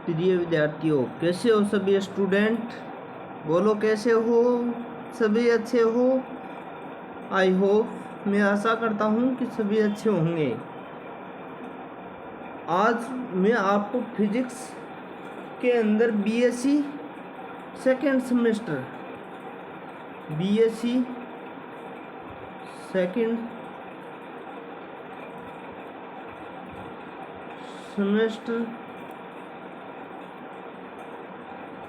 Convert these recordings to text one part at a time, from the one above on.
प्रिय विद्यार्थियों, कैसे हो सभी स्टूडेंट? बोलो कैसे हो? सभी अच्छे हो? आई होप, मैं आशा करता हूँ कि सभी अच्छे होंगे। आज मैं आपको फिजिक्स के अंदर बीएससी सेकेंड सेमेस्टर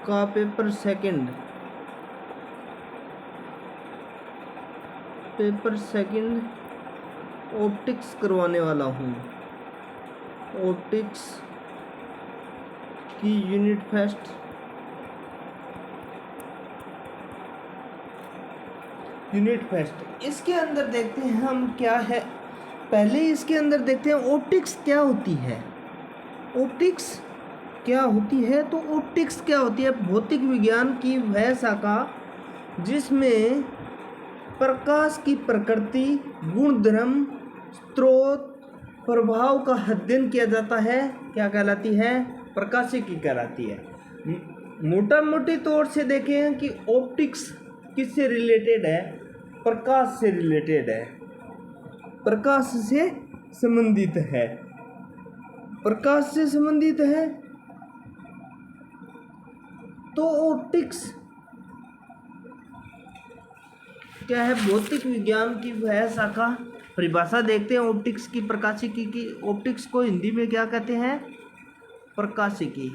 का पेपर सेकंड ऑप्टिक्स करवाने वाला हूँ। ऑप्टिक्स की यूनिट फेस्ट इसके अंदर देखते हैं हम क्या है। पहले इसके अंदर देखते हैं ऑप्टिक्स क्या होती है। तो ऑप्टिक्स क्या होती है? भौतिक विज्ञान की वह शाखा जिसमें प्रकाश की प्रकृति, गुणधर्म, स्रोत, प्रभाव का अध्ययन किया जाता है। क्या कहलाती है? प्रकाशिकी कहलाती है। मोटा मोटी तौर से देखें कि ऑप्टिक्स किससे रिलेटेड है? प्रकाश से रिलेटेड है, प्रकाश से संबंधित है। तो ऑप्टिक्स क्या है? भौतिक विज्ञान की वह शाखा। परिभाषा देखते हैं ऑप्टिक्स की, प्रकाशिकी की। ऑप्टिक्स को हिंदी में क्या कहते हैं? प्रकाशिकी।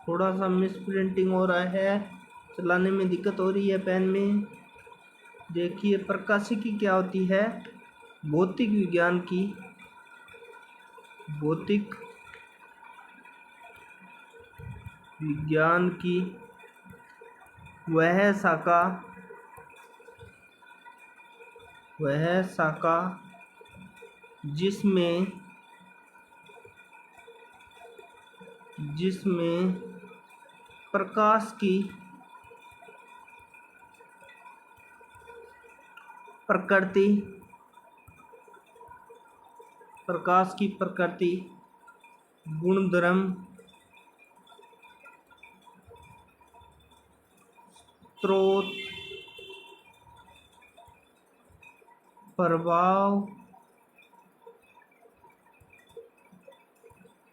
थोड़ा सा मिस प्रिंटिंग हो रहा है, चलाने में दिक्कत हो रही है पेन में। देखिए, प्रकाशिकी क्या होती है? भौतिक विज्ञान की वह शाखा जिसमें प्रकाश की प्रकृति, गुणधर्म, स्रोत, प्रभाव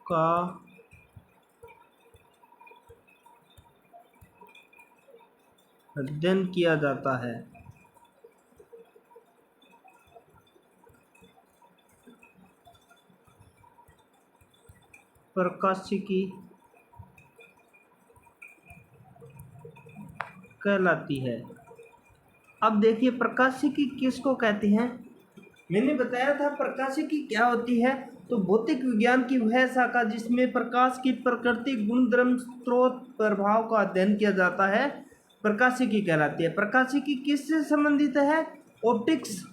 का अध्ययन किया जाता है। प्रकाशिकी कहलाती है। अब देखिए, प्रकाशिकी किसको कहते हैं? मैंने बताया था प्रकाशिकी क्या होती है। तो भौतिक विज्ञान की वह शाखा जिसमें प्रकाश की प्रकृति, गुणधर्म, स्रोत, प्रभाव का अध्ययन किया जाता है, प्रकाशिकी कहलाती है। प्रकाशिकी किससे संबंधित है? ऑप्टिक्स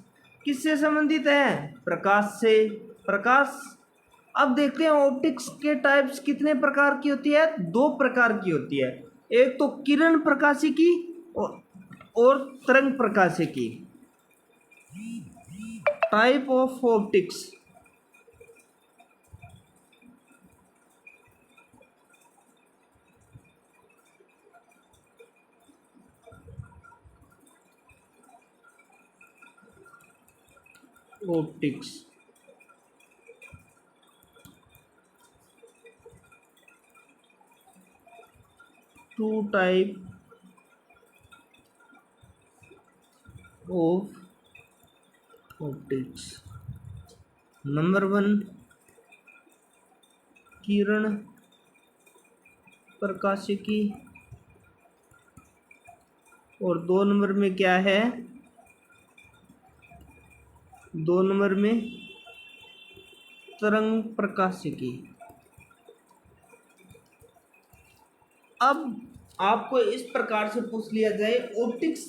किससे संबंधित है? प्रकाश से। अब देखते हैं ऑप्टिक्स के टाइप्स कितने प्रकार की होती है। 2 प्रकार की होती है। एक तो किरण प्रकाशिकी और तरंग प्रकाशिकी। Type of optics. Two type of optics. Number 1 किरण प्रकाशिकी, और 2 नंबर में क्या है? 2 नंबर में तरंग प्रकाशिकी। अब आपको इस प्रकार से पूछ लिया जाए, ऑप्टिक्स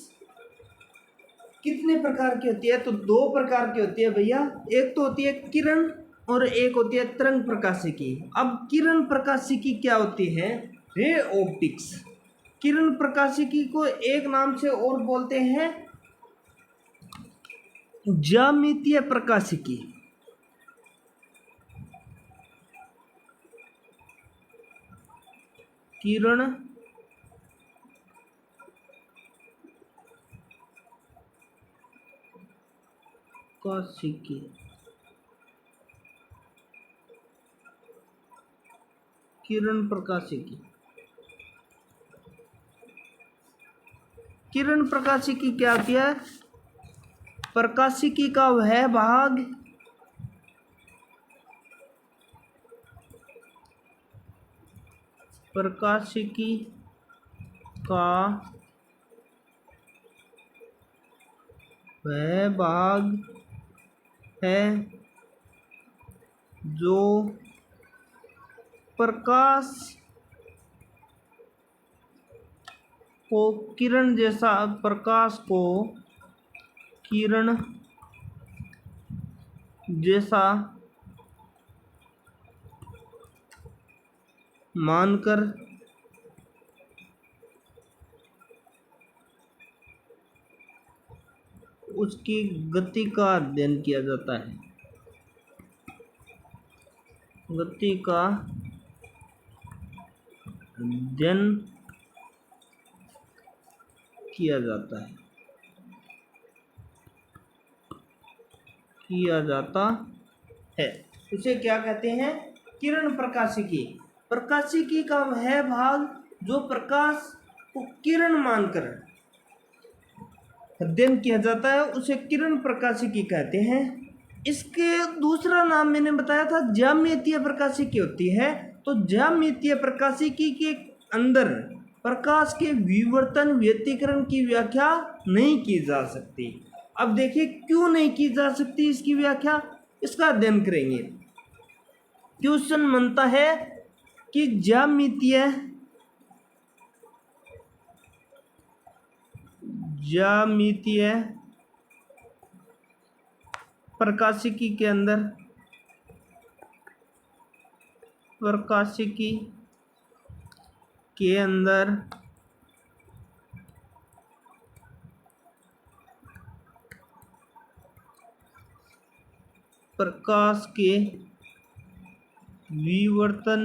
कितने प्रकार की होती है? तो 2 प्रकार की होती है भैया। एक तो होती है किरण और एक होती है तरंग प्रकाशिकी। अब किरण प्रकाशिकी क्या होती है? Ray optics. किरण प्रकाशिकी को एक नाम से और बोलते हैं ज्यामितीय प्रकाशिकी। किरण प्रकाशिकी। किरण प्रकाशिकी। किरण प्रकाशिकी क्या होती है? प्रकाशिकी का वह भाग प्रकाशिकी का वह भाग है जो प्रकाश को किरण जैसा प्रकाश को किरण जैसा मानकर उसकी गति का अध्ययन किया जाता है। गति का अध्ययन किया जाता है। किया जाता है उसे क्या कहते हैं? किरण प्रकाशिकी। प्रकाशिकी का वह भाग जो प्रकाश को किरण मानकर अध्ययन किया जाता है उसे किरण प्रकाशिकी कहते हैं। इसके दूसरा नाम मैंने बताया था ज्यामितीय प्रकाशिकी होती है। तो ज्यामितीय प्रकाशिकी के अंदर प्रकाश के विवर्तन व्यतिकरण की व्याख्या नहीं की जा सकती। अब देखिए क्यों नहीं की जा सकती इसकी व्याख्या, इसका अध्ययन करेंगे। क्वेश्चन बनता है कि ज्यामितीय प्रकाशिकी के अंदर प्रकाश के विवर्तन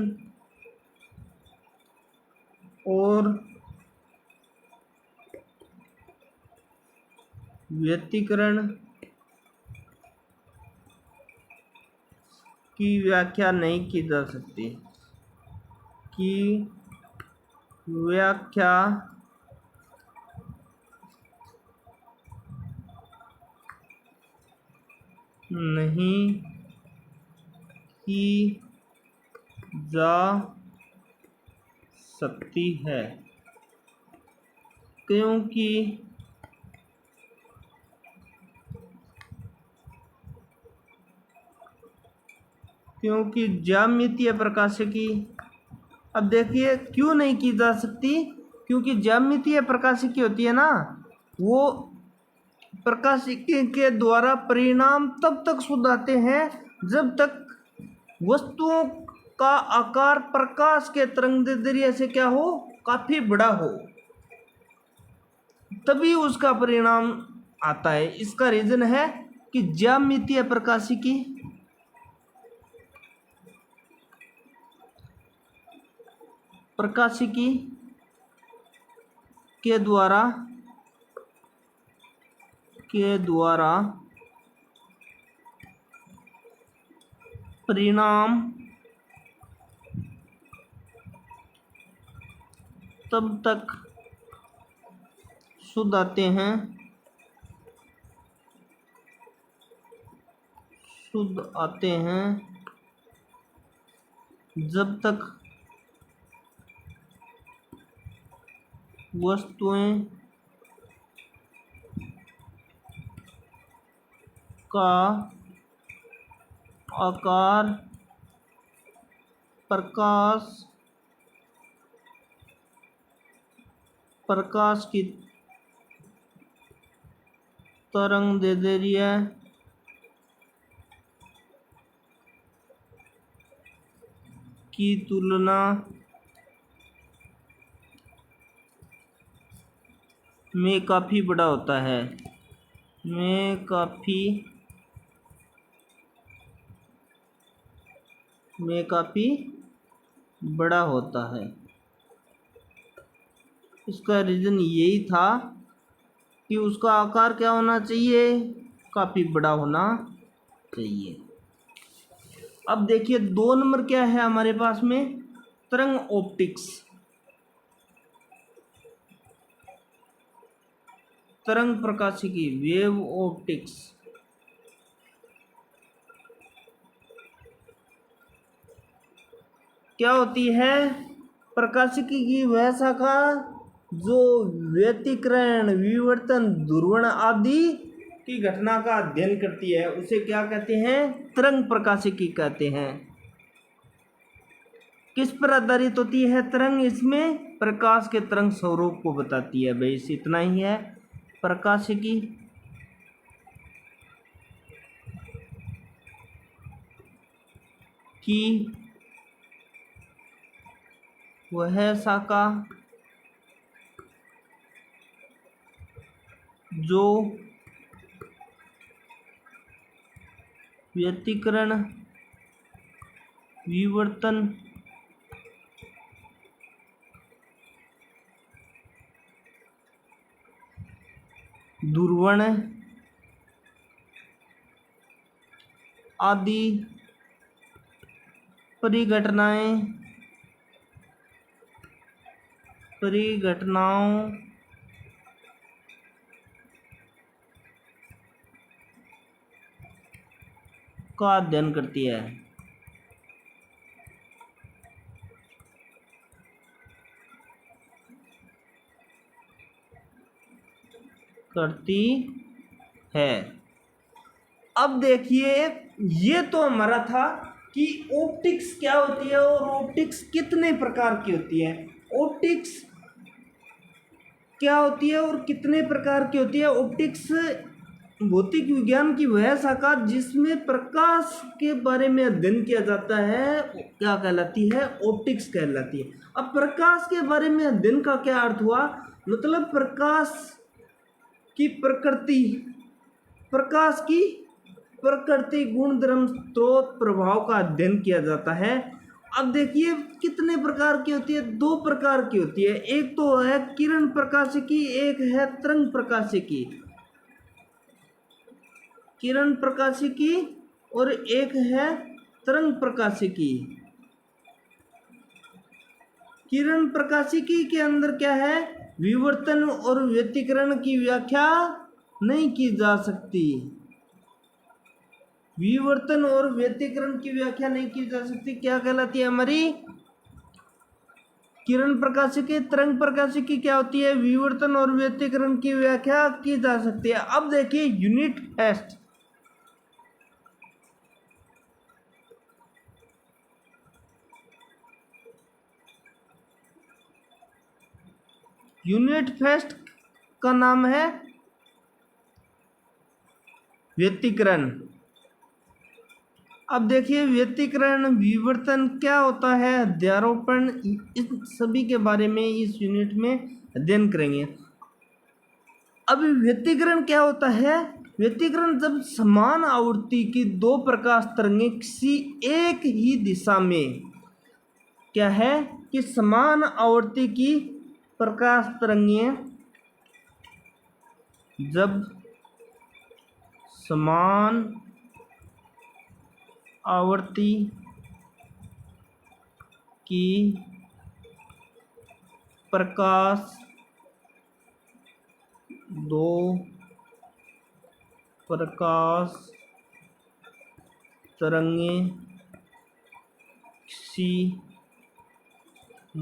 और व्यतिकरण की व्याख्या नहीं की जा सकती। नहीं की जा सकती है क्योंकि ज्यामितीय प्रकाशिकी। अब देखिए क्यों नहीं की जा सकती, क्योंकि ज्यामितीय प्रकाशिकी होती है ना, वो प्रकाशिकी के द्वारा परिणाम तब तक शुद्ध आते हैं जब तक वस्तुओं का आकार प्रकाश के तरंगदैर्ध्य से क्या हो, काफी बड़ा हो, तभी उसका परिणाम आता है। इसका रीजन है कि ज्यामितीय प्रकाशिकी के द्वारा परिणाम तब तक शुद्ध आते हैं जब तक वस्तुएं का आकार प्रकाश की तरंगदैर्ध्य की तुलना में काफ़ी बड़ा होता है। में काफ़ी बड़ा होता है। इसका रीज़न यही था कि उसका आकार क्या होना चाहिए, काफ़ी बड़ा होना चाहिए। अब देखिए 2 नंबर क्या है हमारे पास में, तरंग ऑप्टिक्स। तरंग प्रकाशिकी, वेव ऑप्टिक्स। क्या होती है, प्रकाशिकी की वह शाखा जो व्यतिकरण, विवर्तन, ध्रुवण आदि की घटना का अध्ययन करती है, उसे क्या कहते हैं, तरंग प्रकाशिकी कहते हैं। किस पर आधारित होती है तरंग, इसमें प्रकाश के तरंग स्वरूप को बताती है। बस इतना ही है प्रकाशिकी। की वह शाखा जो व्यतिकरण, विवर्तन, ध्रुवण आदि परिघटनाओं का अध्ययन करती है। अब देखिए ये तो हमारा था कि ऑप्टिक्स क्या होती है और ऑप्टिक्स कितने प्रकार की होती है। ऑप्टिक्स क्या होती है और कितने प्रकार की होती है। ऑप्टिक्स भौतिक विज्ञान की वह शाखा जिसमें प्रकाश के बारे में अध्ययन किया जाता है, क्या कहलाती है, ऑप्टिक्स कहलाती है। अब प्रकाश के बारे में अध्ययन का क्या अर्थ हुआ, मतलब प्रकाश की प्रकृति, गुण, धर्म, स्रोत, प्रभाव का अध्ययन किया जाता है। अब देखिए कितने प्रकार की होती है, 2 प्रकार की होती है। एक तो है किरण प्रकाशिकी, एक है तरंग प्रकाशिकी। किरण प्रकाशिकी और एक है तरंग प्रकाशिकी। किरण प्रकाशिकी के अंदर क्या है, विवर्तन और व्यतिकरण की व्याख्या नहीं की जा सकती। विवर्तन और व्यतिकरण की व्याख्या नहीं की जा सकती, क्या कहलाती है हमारी, किरण प्रकाशिकी। तरंग प्रकाशिकी क्या होती है, विवर्तन और व्यतिकरण की व्याख्या की जा सकती है। अब देखिए यूनिट टेस्ट। यूनिट फेस्ट का नाम है व्यतिकरण। अब देखिए व्यतिकरण, विवर्तन क्या होता है, अध्यारोपण, इस सभी के बारे में इस यूनिट में अध्ययन करेंगे। अब व्यतिकरण क्या होता है, व्यतिकरण जब समान आवृत्ति की 2 प्रकाश तरंगें किसी एक ही दिशा में, क्या है कि समान आवृत्ति की प्रकाश तरंगें जब समान आवृत्ति की प्रकाश 2 प्रकाश तरंगें किसी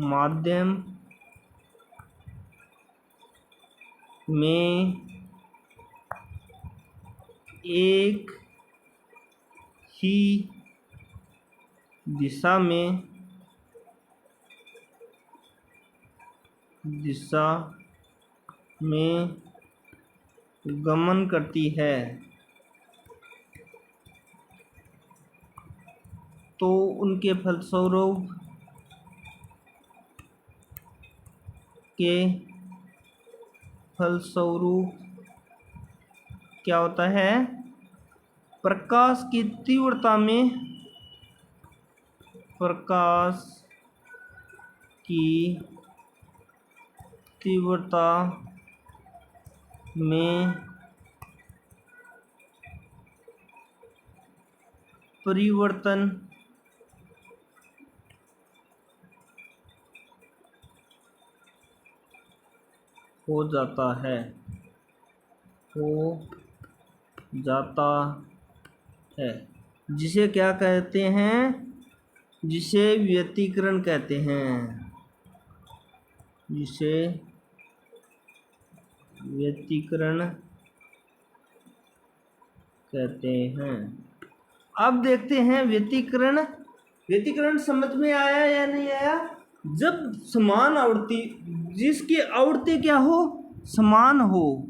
माध्यम में एक ही दिशा में गमन करती है तो उनके फलस्वरूप क्या होता है, प्रकाश की तीव्रता में, प्रकाश की तीव्रता में परिवर्तन हो जाता है, जिसे क्या कहते हैं, जिसे व्यतिकरण कहते हैं, जिसे व्यतिकरण कहते हैं। अब देखते हैं व्यतिकरण। व्यतिकरण समझ में आया या नहीं आया? जब समान आवृत्ति, जिसकी आवृत्ति क्या हो, समान हो,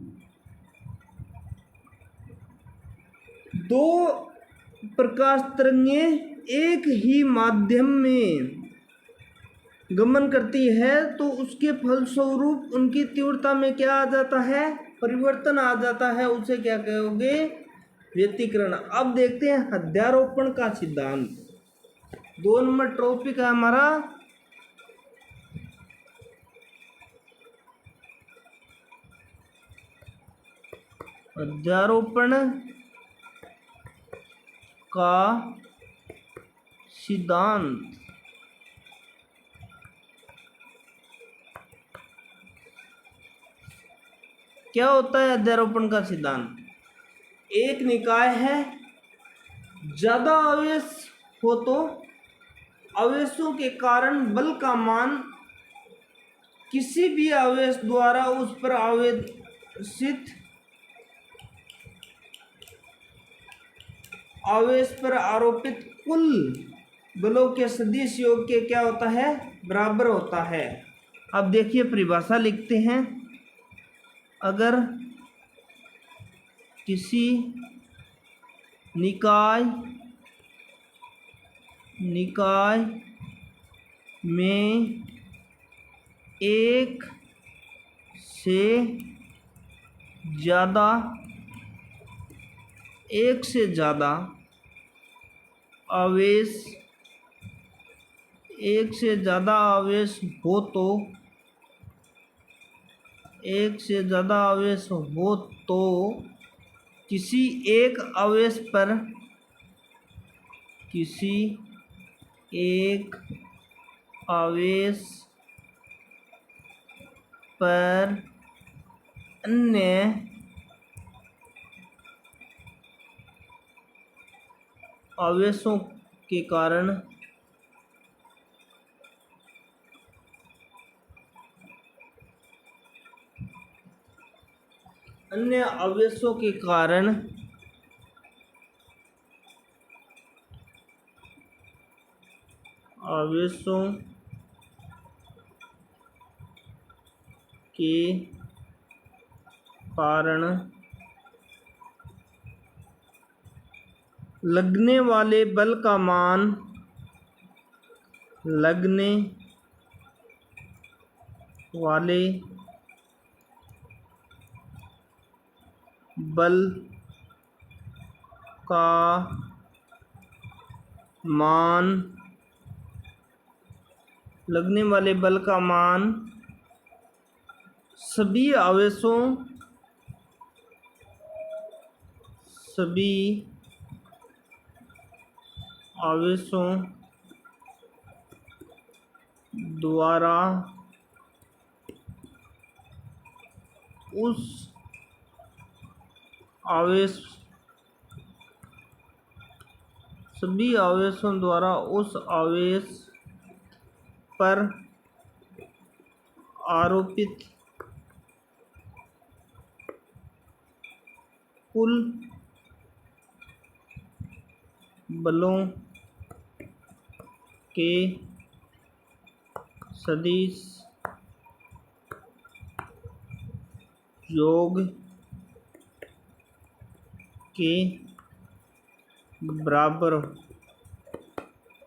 दो प्रकाश तरंगें एक ही माध्यम में गमन करती है तो उसके फलस्वरूप उनकी तीव्रता में क्या आ जाता है, परिवर्तन आ जाता है, उसे क्या कहोगे, व्यतिकरण। अब देखते हैं अध्यारोपण का सिद्धांत। 2 नंबर टॉपिक है हमारा अध्यारोपण का सिद्धांत। क्या होता है अध्यारोपण का सिद्धांत? एक निकाय है, ज्यादा आवेश हो तो आवेशों के कारण बल का मान किसी भी आवेश द्वारा उस पर आवेशित आवेश पर आरोपित कुल बलों के सदिश योग के क्या होता है, बराबर होता है। अब देखिए परिभाषा लिखते हैं। अगर किसी निकाय में एक से ज़्यादा आवेश हो तो किसी एक आवेश पर अन्य आवेशों के कारण लगने वाले बल का मान सभी आवेशों द्वारा उस आवेश पर आरोपित कुल बलों के सदिश योग के बराबर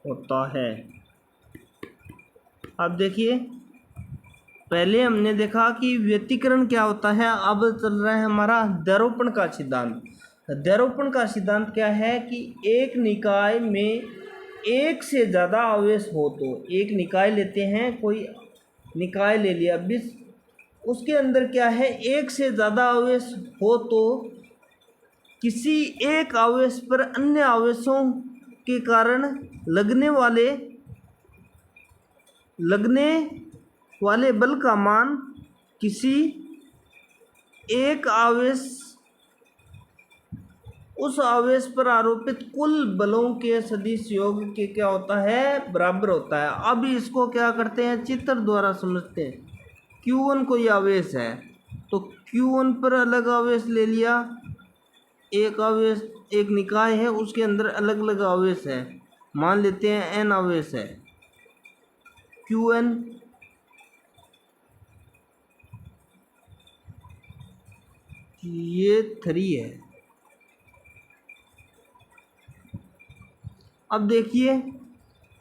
होता है। अब देखिए पहले हमने देखा कि व्यतिकरण क्या होता है, अब चल रहा है हमारा अध्यारोपण का सिद्धांत। अध्यारोपण का सिद्धांत क्या है कि एक निकाय में एक से ज़्यादा आवेश हो, तो एक निकाय लेते हैं, कोई निकाय ले लिया विष, उसके अंदर क्या है एक से ज़्यादा आवेश हो तो किसी एक आवेश पर अन्य आवेशों के कारण लगने वाले बल का मान किसी एक आवेश उस आवेश पर आरोपित कुल बलों के सदिश योग के क्या होता है, बराबर होता है। अब इसको क्या करते हैं, चित्र द्वारा समझते हैं। Q1 कोई आवेश है तो Q1 पर अलग आवेश ले लिया, एक आवेश एक निकाय है उसके अंदर अलग अलग आवेश है, मान लेते हैं n आवेश है, Qn ये 3 है। अब देखिए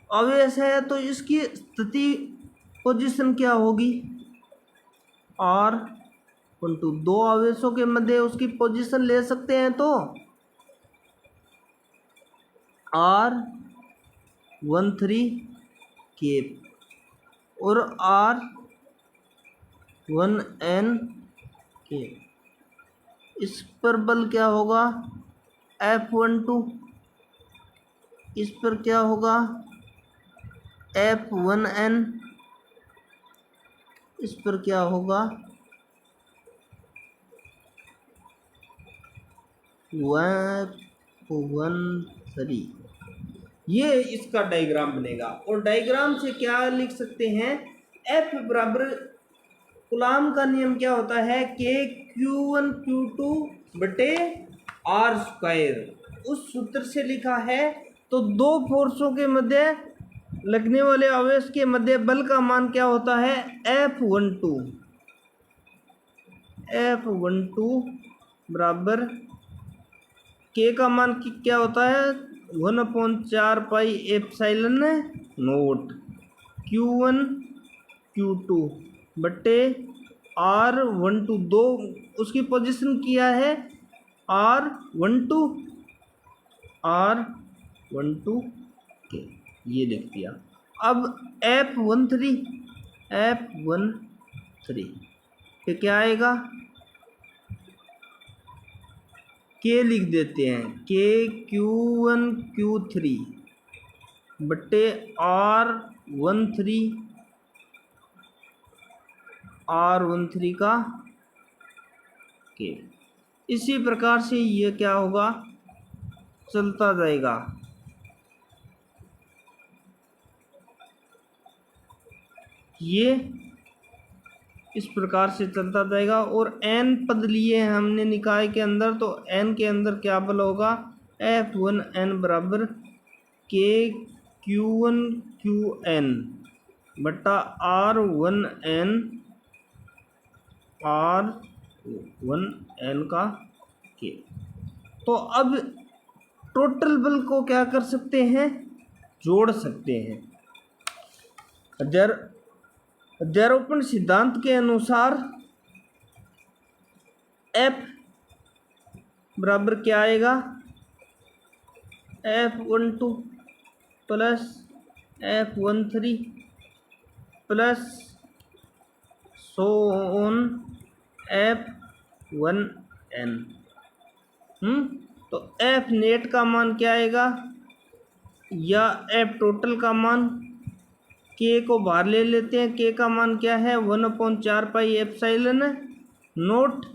आवेश है तो इसकी स्थिति पोजीशन क्या होगी, R12, दो आवेशों के मध्य उसकी पोजीशन ले सकते हैं तो R13 केप और R1n केप। इस पर बल क्या होगा, F12, इस पर क्या होगा F1n, इस पर क्या होगा F13। ये इसका डायग्राम बनेगा और डायग्राम से क्या लिख सकते हैं, F बराबर कूलाम का नियम क्या होता है, K Q1 Q2 बटे R स्क्वायर, उस सूत्र से लिखा है। तो दो फोर्सों के मध्य लगने वाले आवेश के मध्य बल का मान क्या होता है, F12 बराबर K का मान क्या होता है 1/4 pi epsilon note Q1 Q2 बटे R12, दो उसकी पोजीशन किया है R12 के, ये लिख दिया। अब F13 पे क्या आएगा, K लिख देते हैं, K Q1 Q3 बटे R13 का K। इसी प्रकार से ये क्या होगा, चलता जाएगा। ये इस प्रकार से चलता जाएगा और n पद लिए हैं हमने निकाय के अंदर, तो n के अंदर क्या बल होगा, F1n बराबर K Q1 Qn बटा R1n का K। तो अब टोटल बल को क्या कर सकते हैं, जोड़ सकते हैं। अध्यारोपण सिद्धांत के अनुसार F बराबर क्या आएगा, F12 plus F13 plus so on F1n। तो F नेट का मान क्या आएगा, या F टोटल का मान, K को बाहर ले लेते हैं, K का मान क्या है 1/4 पाई एप्सिलॉन नोट।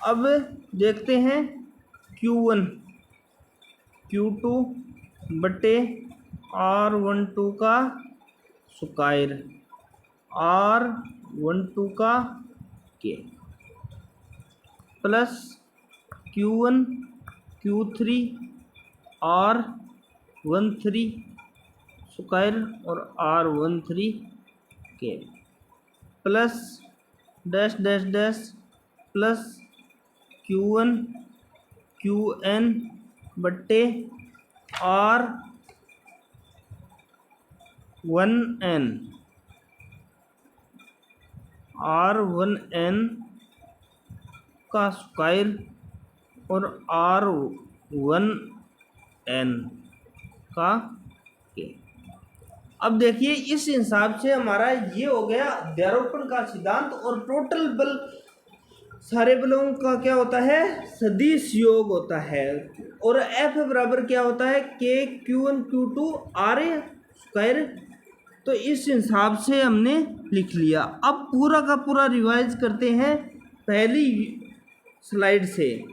अब देखते हैं Q1 Q2 बटे R12 का स्क्वायर, R12 का K plus Q1 Q3 R13 square और R13 K plus dash dash dash plus Q1 Qn बट्टे R1n 1n R1n का स्क्वायर और R1n का के। अब देखिए इस हिसाब से हमारा ये हो गया अध्यारोपण का सिद्धांत। और टोटल बल सारे बलों का क्या होता है, सदिश योग होता है। और F बराबर क्या होता है, K Q1 Q2 R square. तो इस हिसाब से हमने लिख लिया। अब पूरा का पूरा रिवाइज करते हैं पहली स्लाइड से।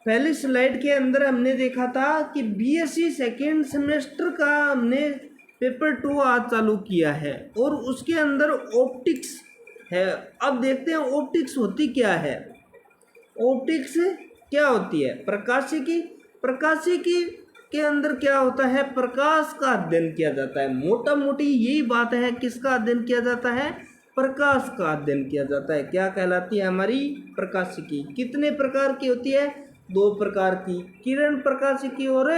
पहली स्लाइड के अंदर हमने देखा था कि बीएससी सेकेंड सेमेस्टर का हमने पेपर 2 आज चालू किया है और उसके अंदर ऑप्टिक्स है। अब देखते हैं ऑप्टिक्स होती क्या है। ऑप्टिक्स क्या होती है, प्रकाशिकी। प्रकाशिकी के अंदर क्या होता है, प्रकाश का अध्ययन किया जाता है। मोटा मोटी यही बात है, किसका अध्ययन किया जाता है, प्रकाश का अध्ययन किया जाता है। क्या कहलाती है हमारी प्रकाशिकी। कितने प्रकार की होती है, 2 प्रकार की, किरण प्रकाशिकी और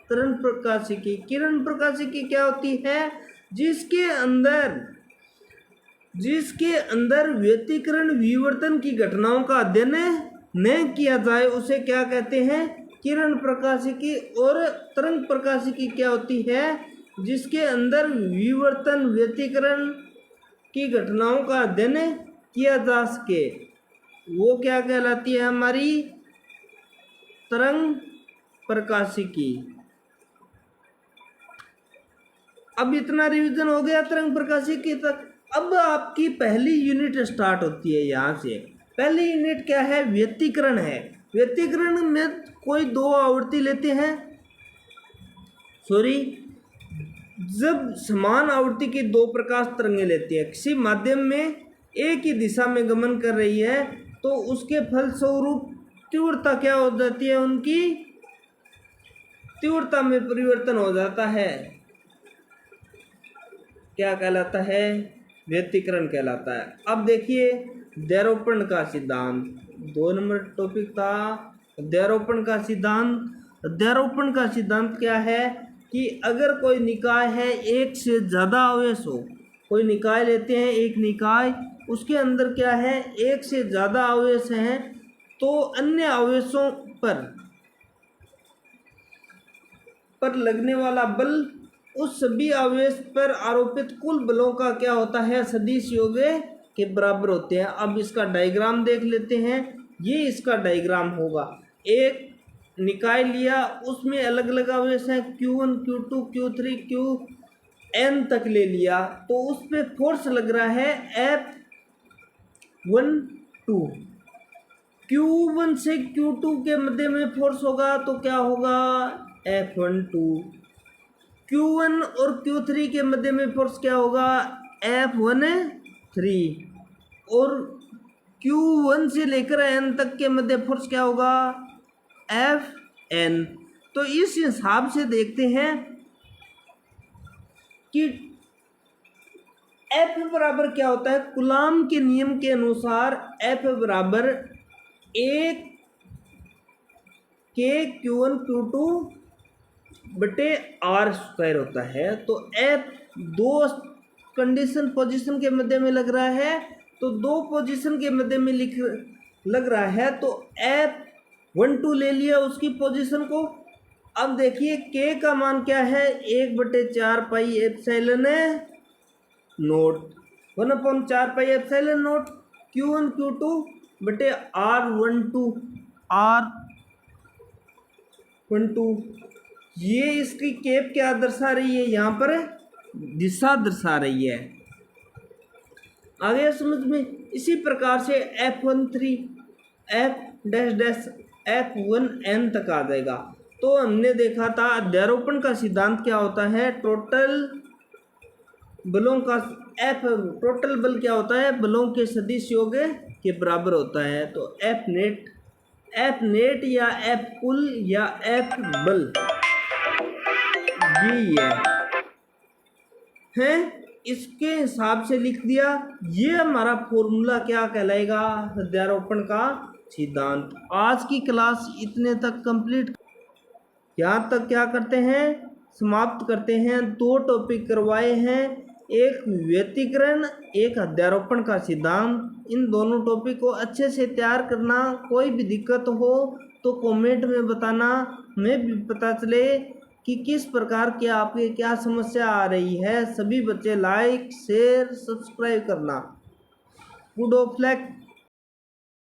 तरंग प्रकाशिकी। किरण प्रकाशिकी क्या होती है, जिसके अंदर व्यतिकरण विवर्तन की घटनाओं का अध्ययन न किया जाए उसे क्या कहते हैं, किरण प्रकाशिकी। और तरंग प्रकाशिकी क्या होती है, जिसके अंदर विवर्तन व्यतिकरण की घटनाओं का अध्ययन किया जा सके, वो क्या कहलाती है हमारी तरंग प्रकाशिकी। अब इतना रिवीजन हो गया तरंग प्रकाशिकी तक। अब आपकी पहली यूनिट स्टार्ट होती है यहाँ से। पहली यूनिट क्या है, व्यतिकरण है। व्यतिकरण में कोई 2 आवृत्ति लेते हैं, जब समान आवृत्ति की 2 प्रकाश तरंगें लेती है, किसी माध्यम में एक ही दिशा में गमन कर रही है, तो उसके फलस्वरूप तीव्रता क्या हो जाती है, उनकी तीव्रता में परिवर्तन हो जाता है। क्या कहलाता है, व्यतिकरण कहलाता है। अब देखिए अध्यारोपण का सिद्धांत, 2 नंबर टॉपिक था अध्यारोपण का सिद्धांत। अध्यारोपण का सिद्धांत क्या है कि अगर कोई निकाय है, एक से ज़्यादा आवेश हो, कोई निकाय लेते हैं, एक निकाय, उसके अंदर क्या है, एक से ज़्यादा आवेश हैं, तो अन्य आवेशों पर लगने वाला बल उस सभी आवेश पर आरोपित कुल बलों का क्या होता है, सदिश योग के बराबर होते हैं। अब इसका डायग्राम देख लेते हैं। ये इसका डायग्राम होगा। एक निकाय लिया, उसमें अलग अलग आवेश हैं, Q1 Q2 Q3 Qn तक ले लिया, तो उस पर फोर्स लग रहा है F12। Q1 से Q2 के मध्य में फोर्स होगा तो क्या होगा, F12। Q1 और Q3 के मध्य में फोर्स क्या होगा, F13। और Q1 से लेकर N तक के मध्य फोर्स क्या होगा, Fn। तो इस हिसाब से देखते हैं कि F बराबर क्या होता है, कूलाम के नियम के अनुसार F बराबर 1 K Q1 Q2 बटे R स्क्वायर होता है। तो F 2 कंडीशन पोजीशन के मध्य में लग रहा है, तो 2 पोजीशन के मध्य में लग रहा है, तो F12 ले लिया उसकी पोजीशन को। अब देखिए K का मान क्या है, 1/4 pi epsilon note, 1/4 pi epsilon note Q1 Q2 बटे R12। ये इसकी केप क्या दर्शा रही है, यहाँ पर दिशा दर्शा रही है। आ गया समझ में। इसी प्रकार से F13 F-F1n तक आ जाएगा। तो हमने देखा था अध्यारोपण का सिद्धांत क्या होता है, टोटल बलों का टोटल बल क्या होता है, बलों के सदिश योग के बराबर होता है। तो F नेट या F कुल या F बल यही है, इसके हिसाब से लिख दिया। ये हमारा फॉर्मूला क्या कहलाएगा, अध्यारोपण का सिद्धांत। आज की क्लास इतने तक कंप्लीट, यहाँ तक क्या करते हैं, समाप्त करते हैं। 2 टॉपिक करवाए हैं। एक व्यतिकरण, एक अध्यारोपण का सिद्धांत, इन दोनों टॉपिक को अच्छे से तैयार करना। कोई भी दिक्कत हो तो कमेंट में बताना, मैं भी पता चले कि किस प्रकार की आपकी क्या समस्या आ रही है। सभी बच्चे लाइक शेयर सब्सक्राइब करना। Good of luck.